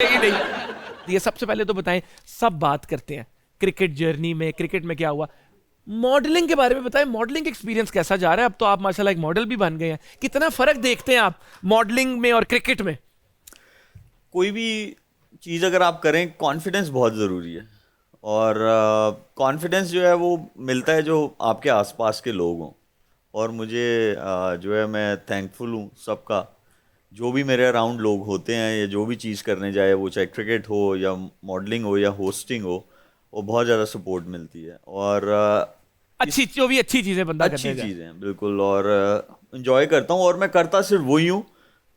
कि नहीं? ये सबसे पहले तो बताएं, सब बात करते हैं क्रिकेट जर्नी में, क्रिकेट में क्या हुआ, मॉडलिंग के बारे में बताएं, मॉडलिंग एक्सपीरियंस कैसा जा रहा है? अब तो आप माशाल्लाह एक मॉडल भी बन गए हैं, कितना फर्क देखते हैं आप मॉडलिंग में और क्रिकेट में? कोई भी चीज़ अगर आप करें, कॉन्फिडेंस बहुत ज़रूरी है। और कॉन्फिडेंस जो है वो मिलता है जो आपके आसपास के लोग हों। और मुझे जो है, मैं थैंकफुल हूँ सबका, जो भी मेरे अराउंड लोग होते हैं या जो भी चीज़ करने जाए, वो चाहे क्रिकेट हो या मॉडलिंग हो या होस्टिंग हो, वो बहुत ज़्यादा सपोर्ट मिलती है। और अच्छी, जो भी अच्छी चीजें बंदा अच्छी करने जाए। चीज़ है बिल्कुल। और इंजॉय करता हूँ, और मैं करता सिर्फ वही हूँ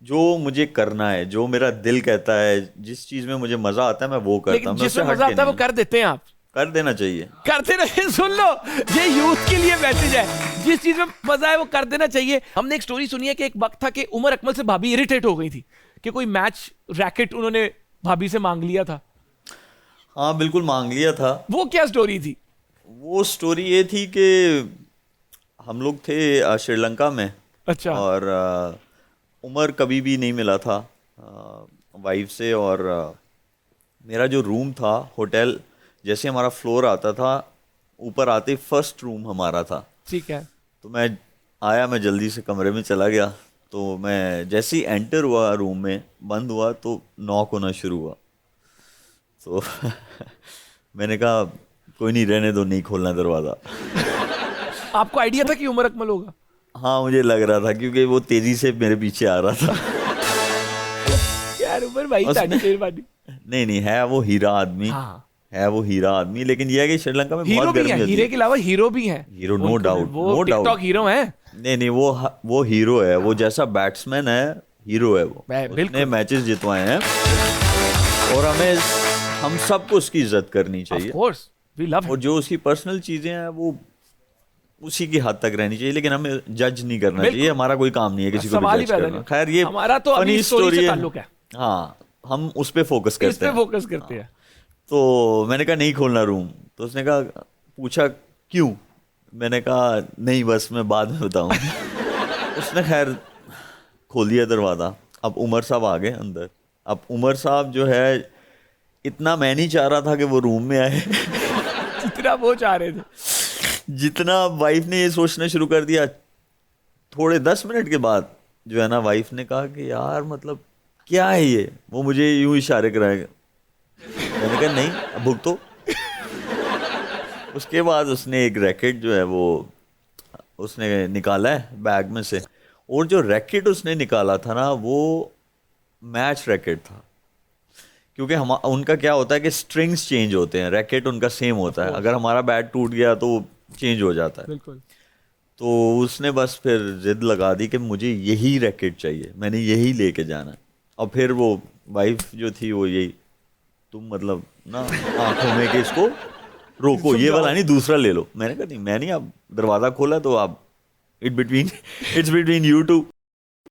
जो मुझे करना है, जो मेरा दिल कहता है, जिस चीज़ में मुझे मज़ा आता है मैं वो करता लेकिन हूँ, मैं जिसमें उससे हट मजा के आता है वो नहीं। कर देते हैं आप? कर देना चाहिए। करते रहे। सुन लो, ये यूथ के लिए मैसेज है, जिस चीज में मजा है वो कर देना चाहिए। हमने एक स्टोरी सुनी है कि एक वक्त था कि उमर अकमल से भाभी इरिटेट हो गई थी कि कोई मैच रैकेट उन्होंने भाभी से मांग लिया था। हाँ बिल्कुल, मांग लिया था। वो क्या स्टोरी थी? वो स्टोरी ये थी कि हम लोग थे श्रीलंका में। अच्छा। और उमर कभी भी नहीं मिला था वाइफ से। और मेरा जो रूम था, होटल जैसे हमारा फ्लोर आता था, ऊपर आते फर्स्ट रूम हमारा था। ठीक है। तो मैं जल्दी से कमरे में चला गया। तो मैं जैसे ही एंटर हुआ रूम में, बंद हुआ तो नॉक होना शुरू हुआ। तो मैंने कहा कोई नहीं, रहने दो, नहीं खोलना दरवाज़ा। आपको आइडिया था कि उमर अकमल होगा? हाँ मुझे लग रहा था, क्योंकि वो तेजी से मेरे पीछे आ रहा था। यार उमर भाई, उसने ताड़ी मेहरबानी। नहीं नहीं, है वो हीरा आदमी। हाँ, है वो हीरा आदमी, लेकिन यह है कि श्रीलंका में हीरो बहुत भी है, गर्मी होती हीरे है। के अलावा हीरो भी है। हीरो, नो डाउट, वो नो टिकटॉक डाउट। हीरो है। नहीं नहीं, वो हीरो है। वो जैसा बैट्समैन है, हीरो है वो। उसने बिल्कुल। मैचेस जितवाए हैं। और हम सबको उसकी इज्जत करनी ऑफ चाहिए। कोर्स, वी लव और हिम। जो उसकी पर्सनल चीज़ें हैं वो उसी की हद तक रहनी चाहिए, लेकिन हमें जज नहीं करना चाहिए। बिल्कुल, हमारा कोई काम नहीं है किसी को भी सवाल ही जज पैदा करना। नहीं। खैर, ये हमारा तो अभी फनी स्टोरी से स्टोरी है। ताल्लुक है, हाँ, हम उस पर फोकस इस करते पे हैं। फोकस करते हैं। तो मैंने कहा नहीं खोलना रूम। तो उसने कहा, पूछा क्यों? मैंने कहा नहीं, बस मैं बाद में बताऊंगा। उसने खैर खोल दिया दरवाज़ा। अब उमर साहब आ गए अंदर। अब उमर साहब जो है, इतना मैं नहीं चाह रहा था कि वो रूम में आए। जितना वो चाह रहे थे। जितना वाइफ ने ये सोचना शुरू कर दिया। थोड़े 10 मिनट के बाद जो है ना, वाइफ ने कहा कि यार मतलब क्या है ये? वो मुझे यूं इशारे कराएगा। मैंने कहा नहीं, अब भुगतो। उसके बाद उसने एक रैकेट जो है वो उसने निकाला है बैग में से। और जो रैकेट उसने निकाला था ना, वो मैच रैकेट था। क्योंकि हम उनका क्या होता है कि स्ट्रिंग्स चेंज होते हैं, रैकेट उनका सेम होता है। अगर हमारा बैट टूट गया तो चेंज हो जाता है। बिल्कुल। तो उसने बस फिर जिद लगा दी कि मुझे यही रैकेट चाहिए, मैंने यही लेके जाना है। और फिर वो वाइफ जो थी वो यही, तुम मतलब ना आंखों में कि इसको रोको, ये वाला नहीं, दूसरा ले लो। मैंने कहा नहीं, मैं नहीं। आप दरवाज़ा खोला तो आप इट्स बिटवीन यू टू।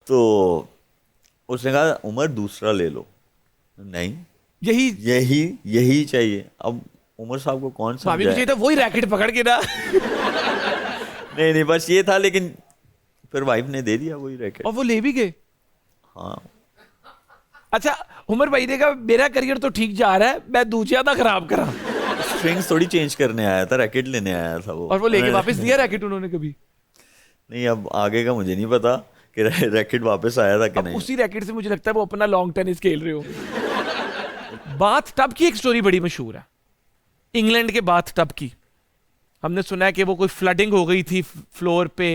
तो उसने कहा उमर दूसरा ले लो। नहीं, यही यही यही चाहिए। अब उमर साहब को कौन भाभी को समझाए? चाहिए था वही रैकेट पकड़ के ना। नहीं नहीं, बस ये था। लेकिन फिर वाइफ ने दे दिया वही रैकेट। और वो ले भी गए। हाँ। अच्छा, उमर भाई ने कहा मेरा करियर तो ठीक जा रहा है, मैं दूसरा था खराब करा। स्ट्रिंग्स थोड़ी चेंज करने आया था, रैकेट लेने आया था वो। और वो लेके वापस दिया रैकेट उन्होंने कभी? नहीं, अब आगे का मुझे नहीं पता कि रैकेट वापस आया था कि अब नहीं। उसी रैकेट से मुझे लगता है वो अपना लॉन्ग टेनिस खेल रहे हो। बाथ टब की एक स्टोरी बड़ी मशहूर है, इंग्लैंड के बाथ टब की। हमने सुना है कि वो कोई फ्लडिंग हो गई थी फ्लोर पे।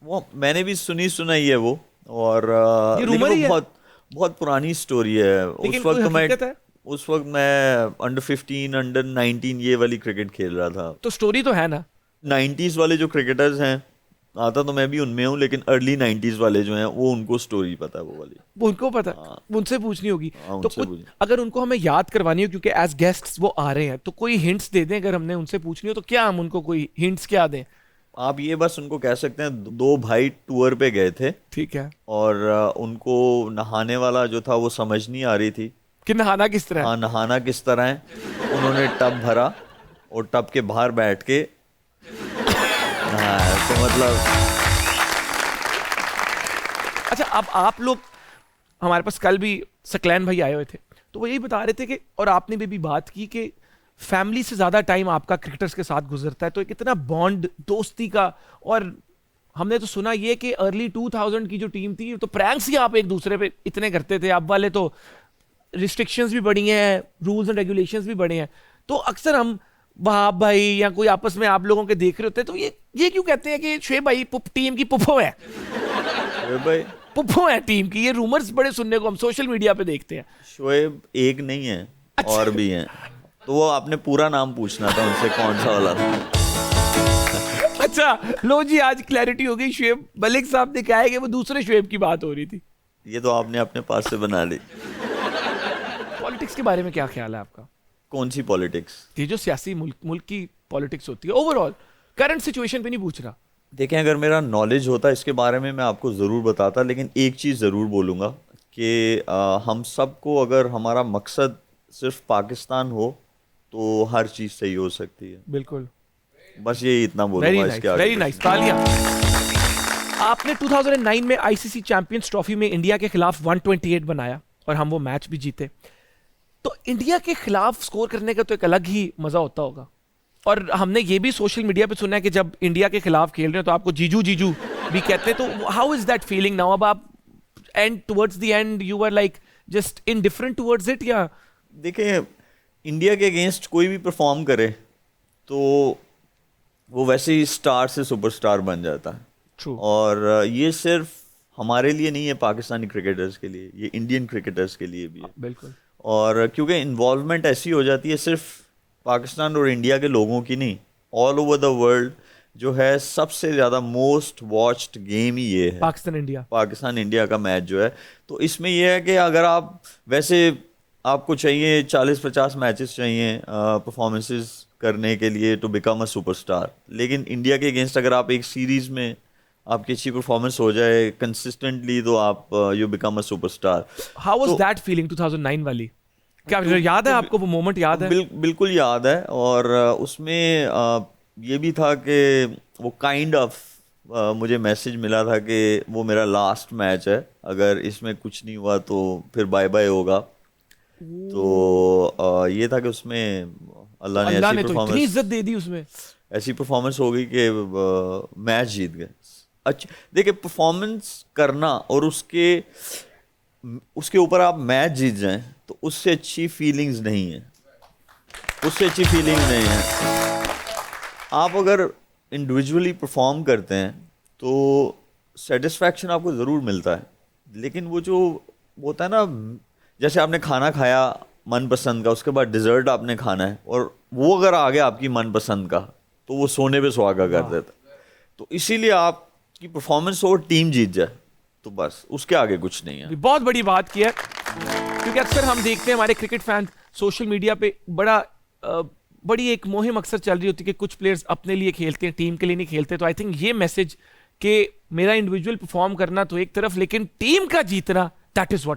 वो मैंने भी सुनाई है वो। और ये लेकिन रूमर वो ही है, बहुत बहुत पुरानी स्टोरी है। लेकिन कोई हकीकत है? उस वक्त मैं अंडर 15 अंडर 19 ये वाली क्रिकेट खेल रहा था। तो स्टोरी तो है ना? 90s वाले जो क्रिकेटर्स हैं, आता तो मैं भी उनमें हूँ, लेकिन अर्ली 90s वाले जो हैं वो, उनको स्टोरी पता है वो वाली। वो उनको पता, उनसे पूछनी होगी। हाँ, तो उनसे कुछ पूछनी। अगर उनको हमें याद करवानी हो, क्योंकि एज गेस्ट्स वो आ रहे हैं, तो कोई हिंट्स दे दें अगर हमने उनसे पूछनी हो तो। क्या हम उनको कोई हिंट्स क्या दें? आप ये बस उनको कह सकते हैं, दो भाई टूर पे गए थे। ठीक है। और उनको नहाने वाला जो था वो समझ नहीं आ रही थी। कि नहाना किस तरह है? हाँ, नहाना किस तरह है। उन्होंने टब भरा और टब के बाहर बैठ के तो मतलब। अच्छा, अब आप लोग, हमारे पास कल भी सकलैन भाई आए हुए थे, तो वो यही बता रहे थे कि, और आपने भी बात की कि फैमिली से ज्यादा टाइम आपका क्रिकेटर्स के साथ गुजरता है, तो एक इतना बॉन्ड दोस्ती का। और हमने तो सुना ये कि अर्ली 2000 की जो टीम थी तो प्रैंक्स ही आप एक दूसरे पे इतने करते थे, अब वाले तो रिस्ट्रिक्शंस भी बढ़ी हैं, रूल्स एंड रेगुलेशंस भी बढ़े हैं। तो अक्सर हम वहाब भाई या कोई आपस में आप लोगों के देख रहे होते हैं, तो ये क्यों कहते हैं कि शोएब भाई टीम की पुप्पो है, शोएब भाई पुप्पो है टीम की? ये रूमर्स बड़े सुनने को हम सोशल मीडिया पे देखते हैं। शोएब एक नहीं है, और भी हैं। तो वो आपने पूरा नाम पूछना था उनसे, कौन सा वाला था। अच्छा लो जी, आज क्लैरिटी हो गई। शोएब मलिक साहब ने कहा है कि वो दूसरे शोएब की बात हो रही थी। ये तो आपने अपने पास से बना ली। पॉलिटिक्स के बारे में क्या ख्याल है आपका? कौन सी पॉलिटिक्स? ये जो सियासी मुल्क की पॉलिटिक्स होती है ओवरऑल, करंट सिचुएशन पे नहीं पूछ रहा। देखें, अगर मेरा नॉलेज होता इसके बारे में मैं आपको ज़रूर बताता, लेकिन एक चीज़ ज़रूर बोलूँगा कि हम सबको, अगर हमारा मकसद सिर्फ पाकिस्तान हो तो हर चीज़ सही हो सकती है। बिल्कुल, बस ये इतना बोलूँगा इसके आगे। वेरी नाइस, तालियां। आपने 2009 में आईसीसी चैंपियंस ट्रॉफी में इंडिया के खिलाफ 128 बनाया और हम वो मैच भी जीते। तो इंडिया के खिलाफ स्कोर करने का तो एक अलग ही मजा होता होगा। और हमने ये भी सोशल मीडिया पे सुना है कि जब इंडिया के खिलाफ खेल रहे हैं तो आपको जीजू जीजू भी कहते हैं। तो how is that feeling now? अब आप towards the end you are like just indifferent towards it, या? देखें, इंडिया के अगेंस्ट कोई भी परफॉर्म करे तो वो वैसे ही स्टार से सुपरस्टार बन जाता है। True. और ये सिर्फ हमारे लिए नहीं है, पाकिस्तानी क्रिकेटर्स के लिए, ये इंडियन क्रिकेटर्स के लिए भी है। बिल्कुल। और क्योंकि इन्वॉल्वमेंट ऐसी हो जाती है, सिर्फ पाकिस्तान और इंडिया के लोगों की नहीं, ऑल ओवर द वर्ल्ड जो है सबसे ज़्यादा मोस्ट वॉच्ड गेम ही ये है, पाकिस्तान इंडिया का मैच जो है। तो इसमें यह है कि अगर आप वैसे आपको चाहिए 40-50 मैचेस चाहिए परफॉर्मेंसेस करने के लिए टू बिकम अ सुपरस्टार, लेकिन इंडिया के अगेंस्ट अगर आप एक सीरीज में आपकी अच्छी परफॉर्मेंस हो जाए कंसिस्टेंटली तो आप you become a superstar. How was that feeling 2009 वाली? क्या याद है आपको वो मोमेंट? याद है? बिल्कुल याद है। और उसमें ये भी था कि वो काइंड ऑफ मुझे मैसेज मिला था कि वो मेरा लास्ट मैच है, अगर इसमें कुछ नहीं हुआ तो फिर बाय बाय होगा। तो ये था कि उसमें अल्लाह ने ऐसी तो इतनी इज्जत दे दी, उसमें ऐसी परफॉर्मेंस हो गई कि मैच जीत गए। अच्छा देखिए, परफॉर्मेंस करना और उसके ऊपर आप मैच जीत जाएं तो उससे अच्छी फीलिंग्स नहीं है, उससे अच्छी फीलिंग्स नहीं है। आप अगर इंडिविजुअली परफॉर्म करते हैं तो सेटिस्फैक्शन आपको ज़रूर मिलता है, लेकिन वो जो होता है ना, जैसे आपने खाना खाया मनपसंद का, उसके बाद डिज़र्ट आपने खाना है और वो अगर आ गया आपकी मनपसंद का तो वो सोने पे सुहागा कर देता। तो इसीलिए आपकी परफॉर्मेंस और टीम जीत जाए तो बस उसके आगे कुछ नहीं है। बहुत बड़ी बात की है, क्योंकि अक्सर हम देखते हैं हमारे क्रिकेट फैन सोशल मीडिया पे बड़ी एक मुहिम अक्सर चल रही होती है कि कुछ प्लेयर्स अपने लिए खेलते हैं, टीम के लिए नहीं खेलते। तो आई थिंक ये मैसेज कि मेरा इंडिविजुअल परफॉर्म करना तो एक तरफ, लेकिन टीम का जीतना, दैट इज व्हाट